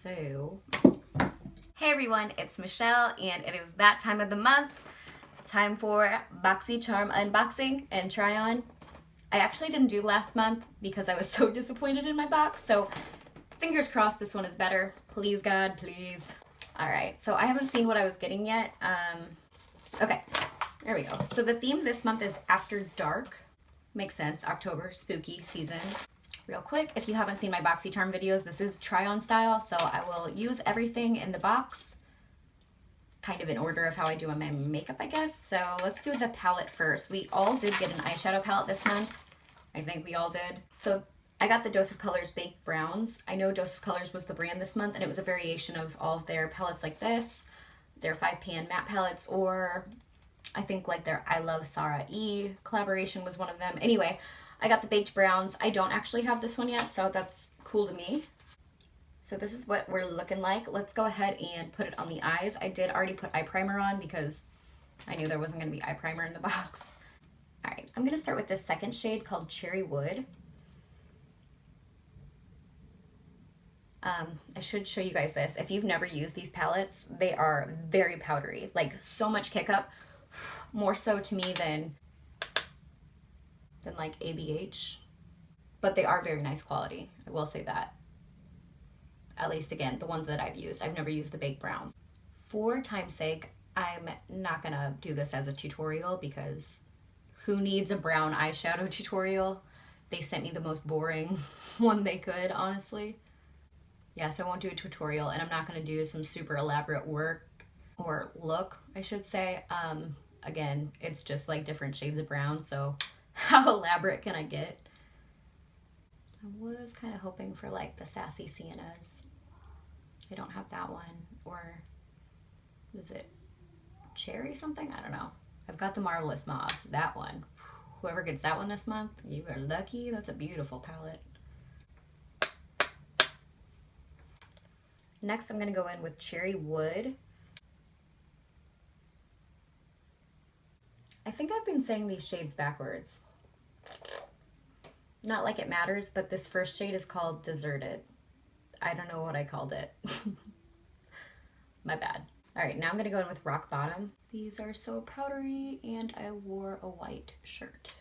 So, hey everyone, it's Michelle, and it is that time of the month. Time for BOXYCHARM unboxing and try on. I actually didn't do last month because I was so disappointed in my box, so fingers crossed this one is better. Please God, please. Alright, so I haven't seen what I was getting yet. Okay, there we go. So the theme this month is After Dark. Makes sense, October, spooky season. Real quick, if you haven't seen my BOXYCHARM videos, this is try-on style, so I will use everything in the box, kind of in order of how I do my makeup, I guess. So let's do the palette first. We all did get an eyeshadow palette this month. I think we all did. So I got the Dose of Colors Baked Browns. I know Dose of Colors was the brand this month, and it was a variation of all of their palettes like this. Their 5pan matte palettes, or I think like their I Love Sarah E collaboration was one of them. Anyway, I got the Baked Browns. I don't actually have this one yet, so that's cool to me. So this is what we're looking like. Let's go ahead and put it on the eyes. I did already put eye primer on because I knew there wasn't going to be eye primer in the box. All right, I'm going to start with this second shade called Cherry Wood. I should show you guys this. If you've never used these palettes, they are very powdery, like so much kick up, more so to me than like ABH, but they are very nice quality. I will say that. At least, again, the ones that I've used. I've never used the Baked Browns. For time's sake, I'm not gonna do this as a tutorial because who needs a brown eyeshadow tutorial? They sent me the most boring one they could, honestly. Yeah, so I won't do a tutorial, and I'm not gonna do some super elaborate work or look, I should say. Again, it's just like different shades of brown, so how elaborate can I get? I was kind of hoping for like the Sassy Siennas. I don't have that one. Or is it Cherry something? I don't know. I've got the Marvelous Mauves, that one. Whoever gets that one this month, you are lucky. That's a beautiful palette. Next, I'm going to go in with Cherry Wood. I think I've been saying these shades backwards. Not like it matters, but this first shade is called Deserted. I don't know what I called it. My bad. All right, now I'm gonna go in with Rock Bottom. These are so powdery, and I wore a white shirt.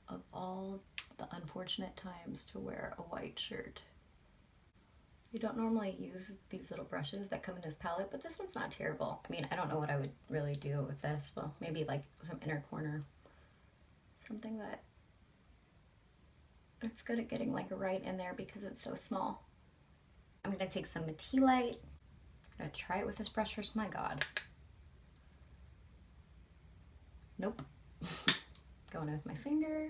Of all the unfortunate times to wear a white shirt. You don't normally use these little brushes that come in this palette, but this one's not terrible. I mean, I don't know what I would really do with this. Well, maybe like some inner corner. Something that it's good at getting like right in there because it's so small. I'm gonna take some Metilite. I'm gonna try it with this brush first. My God. Nope. Going in with my finger.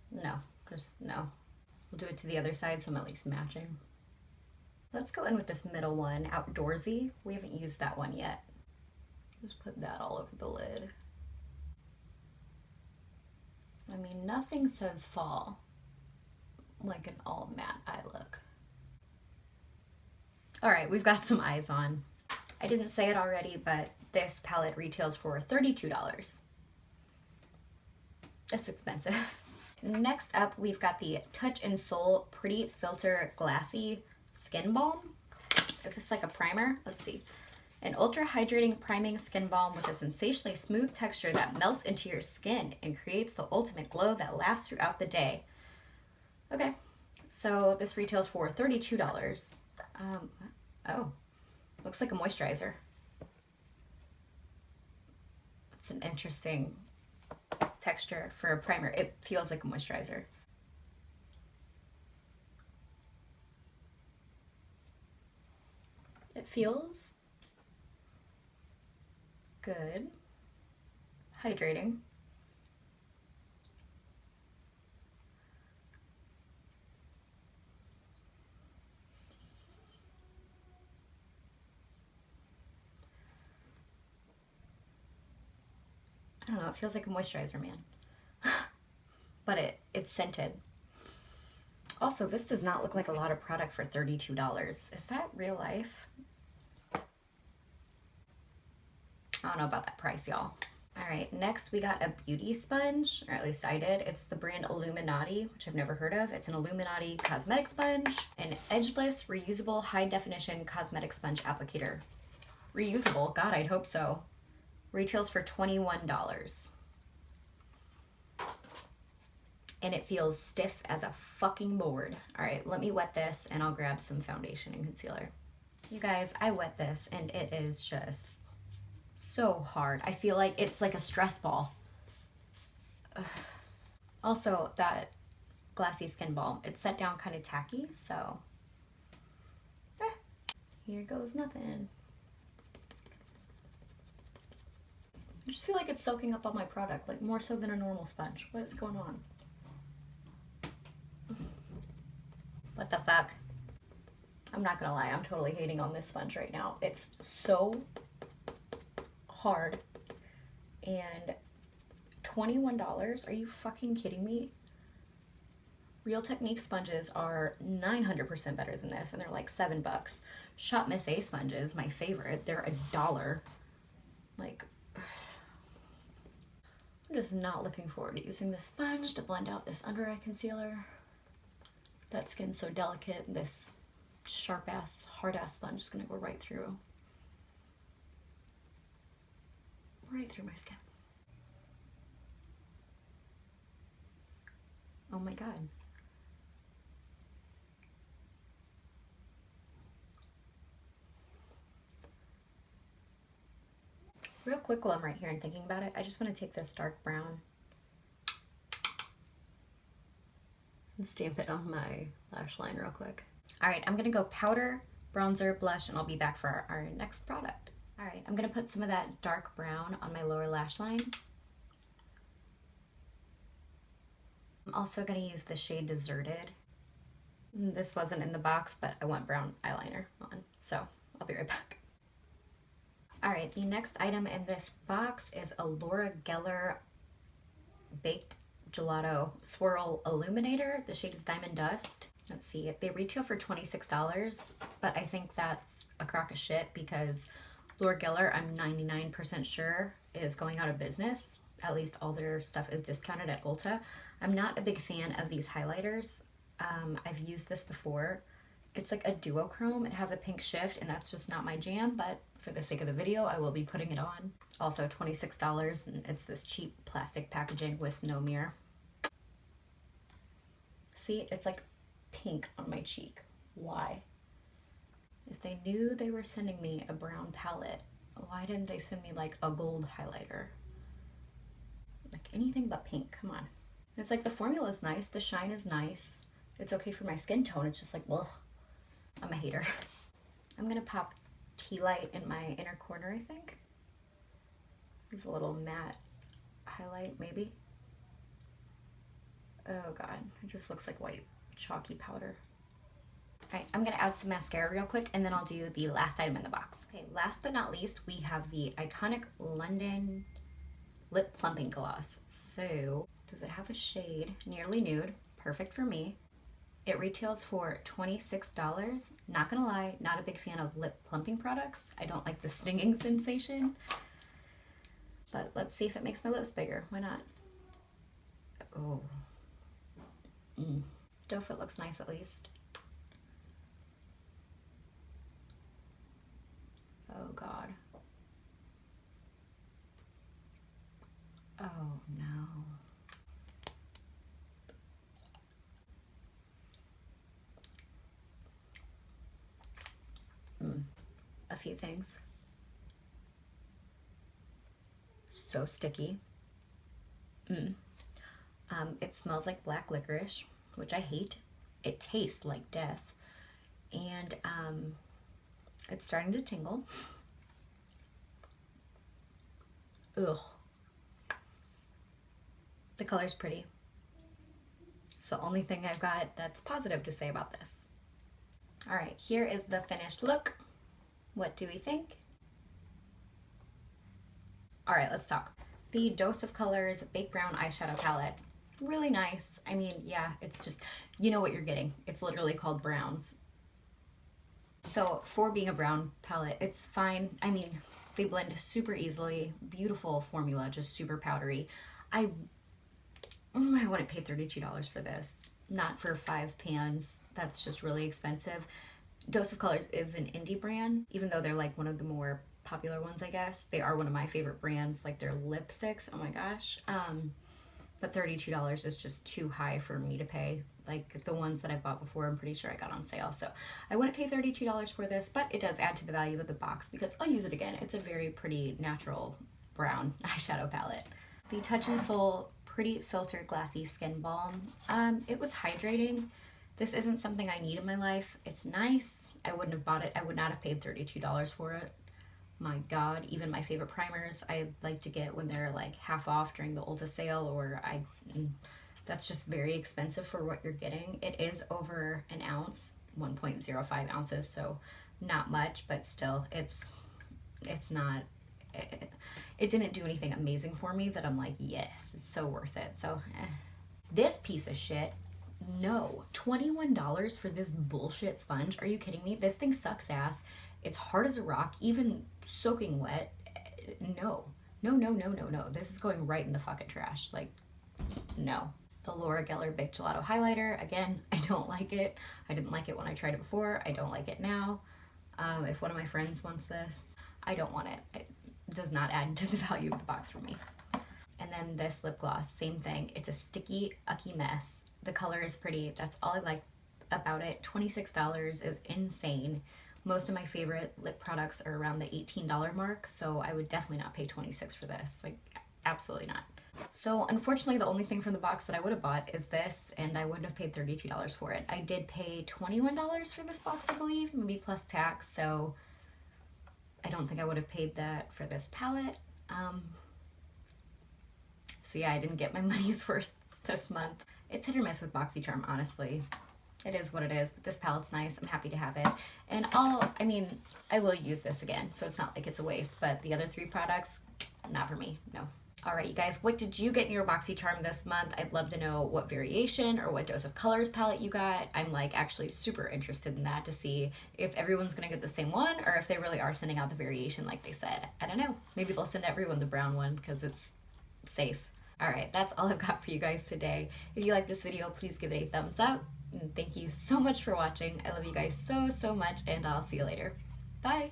No, just no. We'll do it to the other side so I'm at least matching. Let's go in with this middle one, Outdoorsy. We haven't used that one yet. Just put that all over the lid. I mean, nothing says fall like an all matte eye look. All right, we've got some eyes on. I didn't say it already, but this palette retails for $32. That's expensive. Next up, we've got the Touch and Soul Pretty Filter Glassy Skin Balm. Is this like a primer? Let's see. An ultra hydrating priming skin balm with a sensationally smooth texture that melts into your skin and creates the ultimate glow that lasts throughout the day. Okay, so this retails for $32. Oh, looks like a moisturizer. It's an interesting texture for a primer. It feels like a moisturizer. It feels good. Hydrating. I don't know, it feels like a moisturizer, man. But it's scented. Also, this does not look like a lot of product for $32. Is that real life? I don't know about that price, y'all. All right, next we got a beauty sponge, or at least I did. It's the brand Illuminati, which I've never heard of. It's an Illuminati cosmetic sponge, an edgeless, reusable, high-definition cosmetic sponge applicator. Reusable? God, I'd hope so. Retails for $21. And it feels stiff as a fucking board. All right, let me wet this and I'll grab some foundation and concealer. You guys, I wet this and it is just so hard. I feel like it's like a stress ball. Ugh. Also, that Glassy Skin Balm, it's set down kind of tacky, so here goes nothing. I just feel like it's soaking up all my product, like more so than a normal sponge. What is going on? What the fuck? I'm not gonna lie, I'm totally hating on this sponge right now. It's so hard. And $21? Are you fucking kidding me? Real Technique sponges are 900% better than this, and they're like $7. Shop Miss A sponges, my favorite, they're $1. Like, I'm just not looking forward to using this sponge to blend out this under eye concealer. That skin's so delicate, this sharp ass, hard ass sponge is gonna go right through my skin. Oh my god. Real quick while I'm right here and thinking about it, I just want to take this dark brown and stamp it on my lash line real quick. All right, I'm gonna go powder, bronzer, blush, and I'll be back for our next product. All right, I'm gonna put some of that dark brown on my lower lash line. I'm also gonna use the shade Deserted. This wasn't in the box, but I want brown eyeliner on, so I'll be right back. All right, the next item in this box is a Laura Geller Baked Gelato Swirl Illuminator. The shade is Diamond Dust. Let's see, they retail for $26, but I think that's a crock of shit because Laura Geller, I'm 99% sure, is going out of business. At least all their stuff is discounted at Ulta. I'm not a big fan of these highlighters. I've used this before. It's like a duochrome. It has a pink shift, and that's just not my jam, but for the sake of the video, I will be putting it on. Also $26, and it's this cheap plastic packaging with no mirror. See, it's like pink on my cheek. Why? If they knew they were sending me a brown palette, why didn't they send me like a gold highlighter? Like anything but pink, come on. It's like the formula is nice, the shine is nice. It's okay for my skin tone, it's just like, ugh. I'm a hater. I'm gonna pop Tea Light in my inner corner, I think. It's a little matte highlight, maybe. Oh god, it just looks like white chalky powder. All right, I'm gonna add some mascara real quick and then I'll do the last item in the box. Okay, last but not least, we have the iconic London Lip Plumping Gloss. So, does it have a shade? Nearly Nude, perfect for me. It retails for $26. Not gonna lie, not a big fan of lip plumping products. I don't like the stinging sensation. But let's see if it makes my lips bigger. Why not? Oh. Doe foot looks nice at least. Oh god. Oh no. A few things. So sticky. It smells like black licorice, which I hate. It tastes like death. And it's starting to tingle. Ugh. The color's pretty. It's the only thing I've got that's positive to say about this. All right, here is the finished look. What do we think? All right, let's talk. The Dose of Colors Baked Brown Eyeshadow Palette. Really nice. I mean, yeah, it's just, you know what you're getting. It's literally called browns. So for being a brown palette, it's fine. I mean, They blend super easily. Beautiful formula, just super powdery. I wouldn't pay $32 for this. Not for 5 pans. That's just really expensive. Dose of Colors is an indie brand, even though they're like one of the more popular ones, I guess. They are one of my favorite brands, like their lipsticks. Oh my gosh. But $32 is just too high for me to pay. Like the ones that I bought before, I'm pretty sure I got on sale. So I wouldn't pay $32 for this, but it does add to the value of the box because I'll use it again. It's a very pretty natural brown eyeshadow palette. The Touch in Sol Pretty Filter Glassy Skin Balm. It was hydrating. This isn't something I need in my life. It's nice. I wouldn't have bought it. I would not have paid $32 for it. My God, even my favorite primers I like to get when they're like half off during the Ulta sale, or that's just very expensive for what you're getting. It is over an ounce, 1.05 ounces, so not much, but still, it's not, it didn't do anything amazing for me that I'm like, yes, it's so worth it. So this piece of shit, no, $21 for this bullshit sponge. Are you kidding me? This thing sucks ass. It's hard as a rock, even soaking wet. No. This is going right in the fucking trash. Like, no. The Laura Geller Big Gelato Highlighter. Again, I don't like it. I didn't like it when I tried it before. I don't like it now. If one of my friends wants this, I don't want it. It does not add to the value of the box for me. And then this lip gloss, same thing. It's a sticky, ucky mess. The color is pretty. That's all I like about it. $26 is insane. Most of my favorite lip products are around the $18 mark, so I would definitely not pay $26 for this. Like, absolutely not. So unfortunately, the only thing from the box that I would have bought is this, and I wouldn't have paid $32 for it. I did pay $21 for this box, I believe, maybe plus tax, so I don't think I would have paid that for this palette. So yeah, I didn't get my money's worth this month. It's hit or miss with BOXYCHARM, honestly. It is what it is, but this palette's nice. I'm happy to have it. And I will use this again, so it's not like it's a waste, but the other 3 products, not for me, no. All right, you guys, what did you get in your BOXYCHARM this month? I'd love to know what variation or what Dose of Colors palette you got. I'm like actually super interested in that to see if everyone's gonna get the same one or if they really are sending out the variation like they said. I don't know. Maybe they'll send everyone the brown one because it's safe. All right, that's all I've got for you guys today. If you like this video, please give it a thumbs up. And thank you so much for watching. I love you guys so much, and I'll see you later. Bye.